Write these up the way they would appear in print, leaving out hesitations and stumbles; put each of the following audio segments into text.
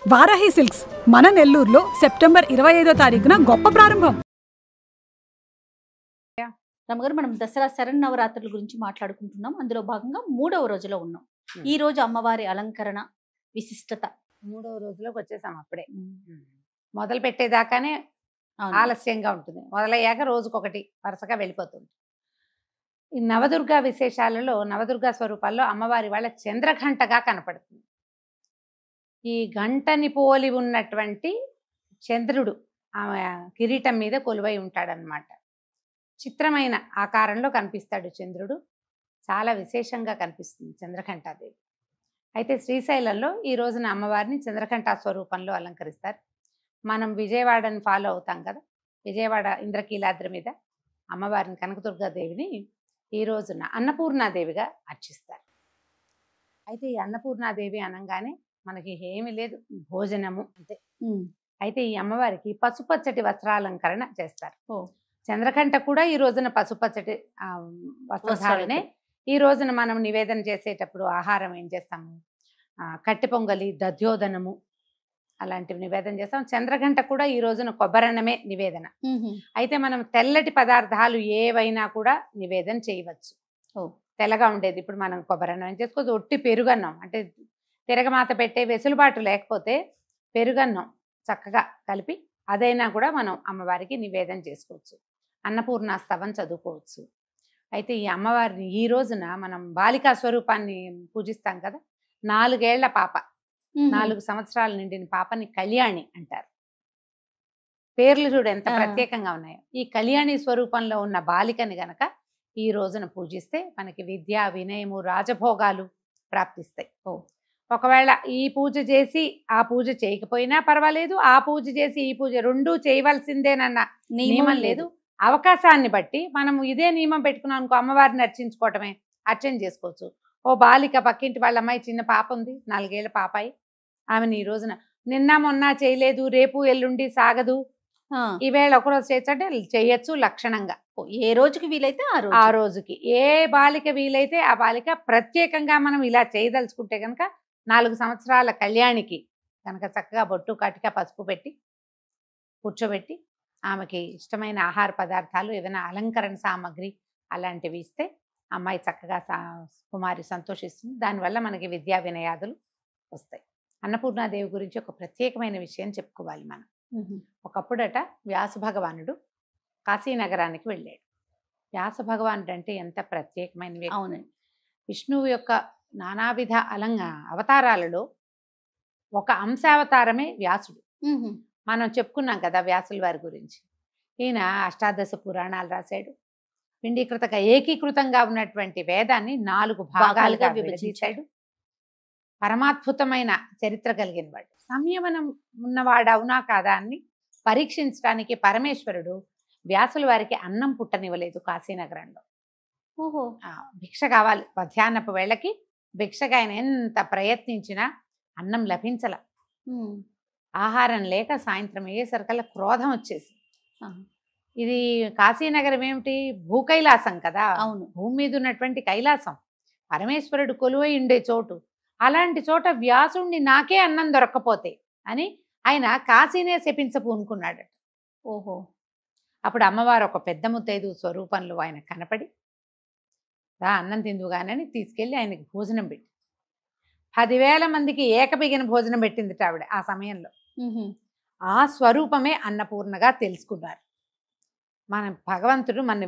Varahi silks మన నెల్లూరులో September 25వ తారీఖున గొప్ప ప్రారంభం. రమగారు, మనం దసరా శరన్నవరాత్రుల గురించి మాట్లాడుకుంటున్నాం. అందులో భాగంగా 3వ రోజులో ఉన్నాం. ఈ రోజు అమ్మవారి అలంకరణ విశిష్టత 3వ రోజులోకి వచ్చేసాం. అప్పుడే మొదలు పెట్టేదాకానే ఆలస్యంగా ఉంటుంది, మొదలయ్యాక రోజుకొకటి వరుసగా వెళ్ళిపోతుంది. ఈ నవదుర్గా విశేషాలలో, నవదుర్గా స్వరూపాల్లో అమ్మవారి వాళ్ళ చంద్రఘంటగా కనపడుతుంది. ఈ గంటని పోలి ఉన్నటువంటి చంద్రుడు ఆమె కిరీటం మీద కొలువై ఉంటాడనమాట. చిత్రమైన ఆకారంలో కనిపిస్తాడు చంద్రుడు. చాలా విశేషంగా కనిపిస్తుంది చంద్రఘంటాదేవి. అయితే శ్రీశైలంలో ఈ రోజున అమ్మవారిని చంద్రఘంటా స్వరూపంలో అలంకరిస్తారు. మనం విజయవాడని ఫాలో అవుతాం కదా, విజయవాడ ఇంద్రకీలాద్రి మీద అమ్మవారిని కనకదుర్గాదేవిని ఈ రోజున అన్నపూర్ణాదేవిగా అర్చిస్తారు. అయితే ఈ అన్నపూర్ణాదేవి అనగానే మనకి ఏమీ లేదు, భోజనము అంతే. అయితే ఈ అమ్మవారికి పసుపచ్చటి వస్త్రాలంకరణ చేస్తారు. చంద్రఘంట కూడా ఈ రోజున పసుపచ్చటి వస్త్రధారణే. ఈ రోజున మనం నివేదన చేసేటప్పుడు ఆహారం ఏం చేస్తాము, కట్టె పొంగలి, దధ్యోదనము అలాంటివి నివేదన చేస్తాం. చంద్రఘంట కూడా ఈ రోజున కొబ్బరన్నమే నివేదన. అయితే మనం తెల్లటి పదార్థాలు ఏవైనా కూడా నివేదన చేయవచ్చు. తెల్లగా ఉండేది ఇప్పుడు మనం కొబ్బరన్నం ఏం చేసుకోవచ్చు, ఒట్టి పెరుగన్నం అంటే తిరగమాత పెట్టే వెసులుబాటు లేకపోతే పెరుగన్నం చక్కగా కలిపి అదైనా కూడా మనం అమ్మవారికి నివేదన చేసుకోవచ్చు. అన్నపూర్ణ స్తవం చదువుకోవచ్చు. అయితే ఈ అమ్మవారిని ఈ రోజున మనం బాలికా స్వరూపాన్ని పూజిస్తాం కదా, 4 ఏళ్ల పాప, 4 సంవత్సరాల నిండిన పాపని కళ్యాణి అంటారు. పేర్లు చూడు ఎంత ప్రత్యేకంగా ఉన్నాయో. ఈ కళ్యాణి స్వరూపంలో ఉన్న బాలికని గనక ఈ రోజున పూజిస్తే మనకి విద్య, వినయము, రాజభోగాలు ప్రాప్తిస్తాయి. ఒకవేళ ఈ పూజ చేసి ఆ పూజ చేయకపోయినా పర్వాలేదు, ఆ పూజ చేసి ఈ పూజ రెండూ చేయవలసిందేనన్న నియమం లేదు. అవకాశాన్ని బట్టి మనం ఇదే నియమం పెట్టుకున్నాం అనుకో, అమ్మవారిని అర్చించుకోవటమే, అర్చన చేసుకోవచ్చు. ఓ బాలిక పక్కింటి వాళ్ళ అమ్మాయి చిన్న పాప ఉంది, 4 ఏళ్ల పాపాయి, ఆమెను ఈ రోజున నిన్న మొన్న చేయలేదు, రేపు ఎల్లుండి సాగదు, ఈవేళ ఒకరోజు చేయొచ్చంటే చేయొచ్చు లక్షణంగా. ఏ రోజుకి వీలైతే ఆ రోజుకి ఏ బాలిక వీలైతే ఆ బాలిక. ప్రత్యేకంగా మనం ఇలా చేయదలుచుకుంటే కనుక 4 సంవత్సరాల కళ్యాణికి కనుక చక్కగా బొట్టు, కాటిక, పసుపు పెట్టి కూర్చోబెట్టి ఆమెకి ఇష్టమైన ఆహార పదార్థాలు, ఏదైనా అలంకరణ సామాగ్రి అలాంటివి ఇస్తే అమ్మాయి చక్కగా కుమారి సంతోషిస్తుంది. దానివల్ల మనకి విద్యా వినయాదులు వస్తాయి. అన్నపూర్ణాదేవి గురించి ఒక ప్రత్యేకమైన విషయం చెప్పుకోవాలి మనం. ఒకప్పుడట వ్యాస భగవానుడు కాశీనగరానికి వెళ్ళాడు. వ్యాస భగవానుడు అంటే ఎంత ప్రత్యేకమైన వ్యక్తి. అవునండి. విష్ణువు యొక్క నానావిధ అవతారాలలో ఒక అంశావతారమే వ్యాసుడు. మనం చెప్పుకున్నాం కదా వ్యాసుల వారి గురించి. ఈయన అష్టాదశ పురాణాలు రాశాడు. ఏకీకృతంగా ఉన్నటువంటి వేదాన్ని 4 భాగాలుగా విభజించాడు. పరమాద్భుతమైన చరిత్ర కలిగిన వాడు. సంయమనం ఉన్నవాడు అవునా కాదా అని పరీక్షించడానికి పరమేశ్వరుడు వ్యాసుల వారికి అన్నం పుట్టనివ్వలేదు కాశీనగరంలో. భిక్ష కావాలి, మధ్యాహ్నపు వేళకి భిక్షగా ఆయన ఎంత ప్రయత్నించినా అన్నం లభించల. ఆహారం లేక సాయంత్రం అయ్యేసరికల్లా క్రోధం వచ్చేసి, ఇది కాశీనగరం ఏమిటి, భూకైలాసం కదా, అవును, భూమి మీద ఉన్నటువంటి కైలాసం, పరమేశ్వరుడు కొలువై ఉండే చోటు. అలాంటి చోట వ్యాసుణ్ణి నాకే అన్నం దొరక్కపోతే అని ఆయన కాశీనే శపించపూనుకున్నాడట. అప్పుడు అమ్మవారు ఒక పెద్ద ముత్తైదు స్వరూపంలో ఆయన కనపడి, అన్నం తిందుగానని తీసుకెళ్ళి ఆయనకి భోజనం పెట్టి 10,000 మందికి ఏకబిగిన భోజనం పెట్టింది ఆవిడ ఆ సమయంలో. ఆ స్వరూపమే అన్నపూర్ణగా తెలుసుకున్నారు. మన భగవంతుడు, మన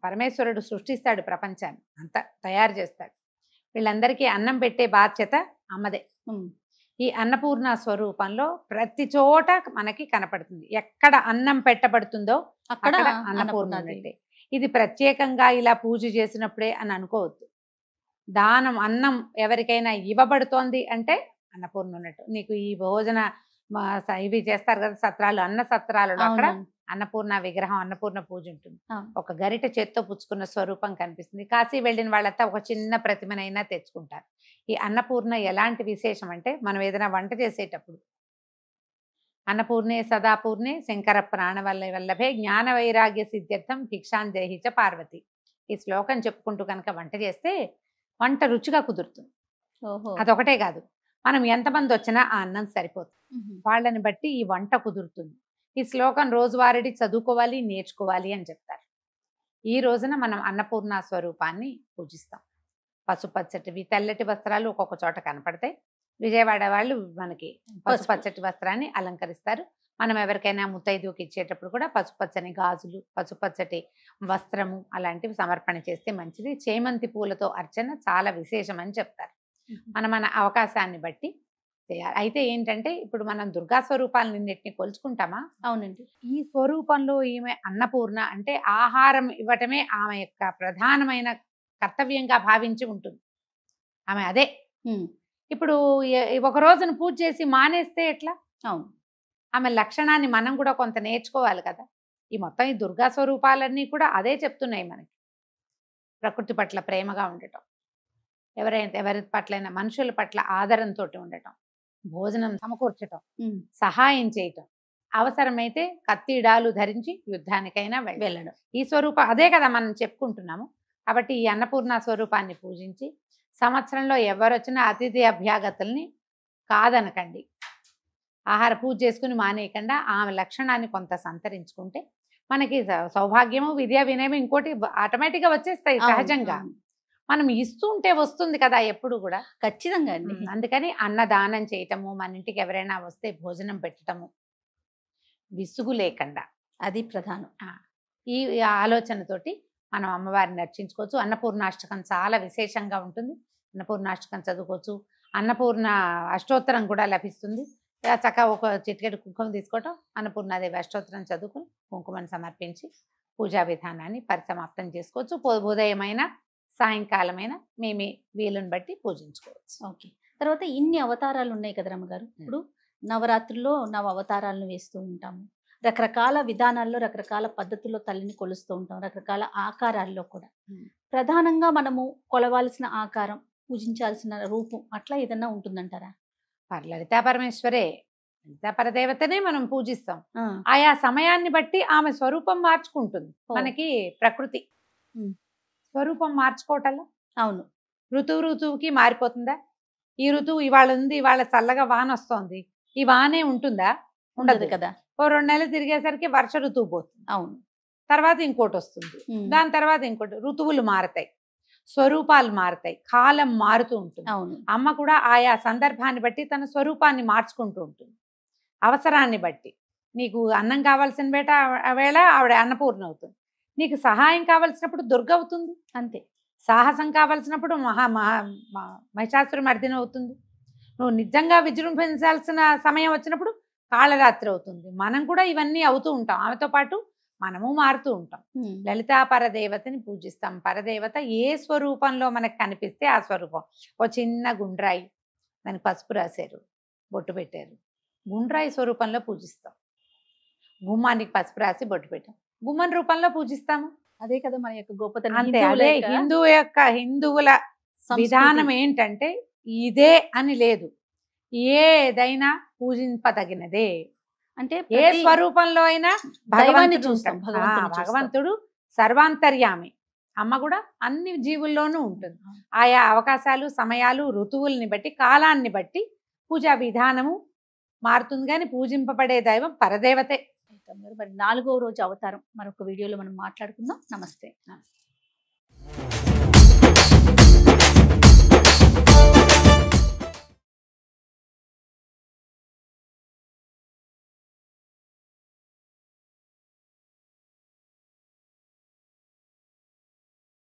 పరమేశ్వరుడు సృష్టిస్తాడు ప్రపంచాన్ని, అంతా తయారు చేస్తాడు. వీళ్ళందరికీ అన్నం పెట్టే బాధ్యత అమ్మదే. ఈ అన్నపూర్ణ స్వరూపంలో ప్రతి చోట మనకి కనపడుతుంది. ఎక్కడ అన్నం పెట్టబడుతుందో అక్కడ అన్నపూర్ణ ఉందండి. ఇది ప్రత్యేకంగా ఇలా పూజ చేసినప్పుడే అని అనుకోవద్దు. దానం, అన్నం ఎవరికైనా ఇవ్వబడుతోంది అంటే అన్నపూర్ణ ఉన్నట్టు. నీకు ఈ భోజన ఇవి చేస్తారు కదా సత్రాలు, అన్న సత్రాలలో అక్కడ అన్నపూర్ణ విగ్రహం, అన్నపూర్ణ పూజ ఉంటుంది. ఒక గరిట చేత్తో పుచ్చుకున్న స్వరూపం కనిపిస్తుంది. కాశీ వెళ్ళిన వాళ్ళంతా ఒక చిన్న ప్రతిమనైనా తెచ్చుకుంటారు. ఈ అన్నపూర్ణ ఎలాంటి విశేషం అంటే, మనం ఏదైనా వంట చేసేటప్పుడు అన్నపూర్ణే సదాపూర్ణే శంకర ప్రాణవల్లభే జ్ఞాన వైరాగ్య సిద్ధ్యర్థం భిక్షాందేహి చ పార్వతి. ఈ శ్లోకం చెప్పుకుంటూ కనుక వంట చేస్తే వంట రుచిగా కుదురుతుంది. అదొకటే కాదు, మనం ఎంతమంది వచ్చినా ఆ అన్నం సరిపోతుంది. వాళ్ళని బట్టి ఈ వంట కుదురుతుంది. ఈ శ్లోకం రోజువారీ చదువుకోవాలి, నేర్చుకోవాలి అని చెప్తారు. ఈ రోజున మనం అన్నపూర్ణ స్వరూపాన్ని పూజిస్తాం. పసుపచ్చటివి తెల్లటి వస్త్రాలు ఒక్కొక్క చోట కనపడతాయి. విజయవాడ వాళ్ళు మనకి పసుపచ్చటి వస్త్రాన్ని అలంకరిస్తారు. మనం ఎవరికైనా ముత్తైదువుకి ఇచ్చేటప్పుడు కూడా పసుపచ్చని గాజులు, పసుపచ్చటి వస్త్రము అలాంటివి సమర్పణ చేస్తే మంచిది. చేమంతి పూలతో అర్చన చాలా విశేషం అని చెప్తారు. మన అవకాశాన్ని బట్టి చేయాలి. అయితే ఏంటంటే ఇప్పుడు మనం దుర్గా స్వరూపాలన్నింటినీ కొలుచుకుంటామా? అవునండి. ఈ స్వరూపంలో ఈమె అన్నపూర్ణ అంటే ఆహారం ఇవ్వటమే ఆమె యొక్క ప్రధానమైన కర్తవ్యంగా భావించి ఉంటుంది. ఆమె అదే. ఇప్పుడు ఒక రోజును పూజ చేసి మానేస్తే ఎట్లా? అవును. ఆమె లక్షణాన్ని మనం కూడా కొంత నేర్చుకోవాలి కదా. ఈ మొత్తం ఈ దుర్గా స్వరూపాలన్నీ కూడా అదే చెప్తున్నాయి మనకి. ప్రకృతి పట్ల ప్రేమగా ఉండటం, ఎవరి పట్లైనా మనుషుల పట్ల ఆదరంతో ఉండటం, భోజనం సమకూర్చటం, సహాయం చేయటం, అవసరమైతే కత్తిడాలు ధరించి యుద్ధానికైనా వెళ్ళడం. ఈ స్వరూపం అదే కదా మనం చెప్పుకుంటున్నాము. కాబట్టి ఈ అన్నపూర్ణ స్వరూపాన్ని పూజించి సంవత్సరంలో ఎవరొచ్చినా అతిథి అభ్యాగతుల్ని కాదనకండి. ఆహార పూజ చేసుకుని మానేయకుండా ఆమె లక్షణాన్ని కొంత సంతరించుకుంటే మనకి సౌభాగ్యము, విద్యా వినయము ఇంకోటి ఆటోమేటిక్గా వచ్చేస్తాయి సహజంగా. మనం ఇస్తూ ఉంటే వస్తుంది కదా ఎప్పుడు కూడా. ఖచ్చితంగా అండి. అందుకని అన్నదానం చేయటము, మన ఇంటికి ఎవరైనా వస్తే భోజనం పెట్టడము విసుగు లేకుండా, అది ప్రధానం. ఈ ఆలోచనతోటి మనం అమ్మవారిని అర్చించుకోవచ్చు. అన్నపూర్ణాష్టకం చాలా విశేషంగా ఉంటుంది. అన్నపూర్ణాష్టకం చదువుకోవచ్చు. అన్నపూర్ణ అష్టోత్తరం కూడా లభిస్తుంది. చక్కగా ఒక చిటికెడు కుంకుమ తీసుకోవటం, అన్నపూర్ణాదేవి అష్టోత్తరం చదువుకుని కుంకుమను సమర్పించి పూజా విధానాన్ని పరిసమాప్తం చేసుకోవచ్చు. ఉదయమైన సాయంకాలమైన మేమే వీలుని బట్టి పూజించుకోవచ్చు. ఓకే. తర్వాత ఇన్ని అవతారాలు ఉన్నాయి కదా రమ్మగారు. ఇప్పుడు నవరాత్రుల్లో నవ అవతారాలను వేస్తూ ఉంటాము. రకరకాల విధానాల్లో రకరకాల పద్ధతుల్లో తల్లిని కొలుస్తూ ఉంటాం, రకరకాల ఆకారాల్లో కూడా. ప్రధానంగా మనము కొలవాల్సిన ఆకారం, పూజించాల్సిన రూపం అట్లా ఏదన్నా ఉంటుందంటారా? లలితా పరమేశ్వరే, లలితా పరదేవతనే మనం పూజిస్తాం. ఆయా సమయాన్ని బట్టి ఆమె స్వరూపం మార్చుకుంటుంది. మనకి ప్రకృతి స్వరూపం మార్చుకోవటంలో. అవును. ఋతువుకి మారిపోతుందా? ఈ ఋతువు ఇవాళ ఉంది, ఇవాళ చల్లగా వాన వస్తోంది, ఈ వానే ఉంటుందా? ఉండదు కదా. ఓ 2 నెలలు తిరిగేసరికి వర్ష ఋతువు పోతుంది. అవును. తర్వాత ఇంకోటి వస్తుంది, దాని తర్వాత ఇంకోటి. ఋతువులు మారతాయి, స్వరూపాలు మారతాయి, కాలం మారుతూ ఉంటుంది. అవును. అమ్మ కూడా ఆయా సందర్భాన్ని బట్టి తన స్వరూపాన్ని మార్చుకుంటూ ఉంటుంది. అవసరాన్ని బట్టి నీకు అన్నం కావాల్సిన వేళ ఆవిడ అన్నపూర్ణ అవుతుంది. నీకు సహాయం కావాల్సినప్పుడు దుర్గ అవుతుంది. అంతే. సాహసం కావాల్సినప్పుడు మహిషాసుర మర్దిని అవుతుంది. నువ్వు నిజంగా విజృంభించాల్సిన సమయం వచ్చినప్పుడు కాళరాత్రి అవుతుంది. మనం కూడా ఇవన్నీ అవుతూ ఉంటాం. ఆమెతో పాటు మనము మారుతూ ఉంటాం. లలితా పరదేవతని పూజిస్తాం. పరదేవత ఏ స్వరూపంలో మనకు కనిపిస్తే ఆ స్వరూపం. ఓ చిన్న గుండ్రాయి, దానికి పసుపు రాశారు, బొట్టు పెట్టారు, గుండ్రాయి స్వరూపంలో పూజిస్తాం. గుమ్మానికి పసుపు రాసి బొట్టు పెట్టాం, గుమ్మం రూపంలో పూజిస్తాము. అదే కదా మన యొక్క గొప్పతనం. అంతే. అదే హిందువుల విధానం ఏంటంటే ఇదే అని లేదు, ఏదైనా పూజింపదగినదే. అంటే ఏ స్వరూపంలో అయినా భగవంతుని చూస్తాం. భగవంతుడు సర్వాంతర్యామి. అమ్మ కూడా అన్ని జీవుల్లోనూ ఉంటుంది. ఆయా అవకాశాలు, సమయాలు, ఋతువుల్ని బట్టి, కాలాన్ని బట్టి పూజా విధానము మారుతుంది. కానీ పూజింపబడే దైవం పరదేవతే. మరి 4వ రోజు అవతారం మరొక వీడియోలో మనం మాట్లాడుకుందాం. నమస్తే.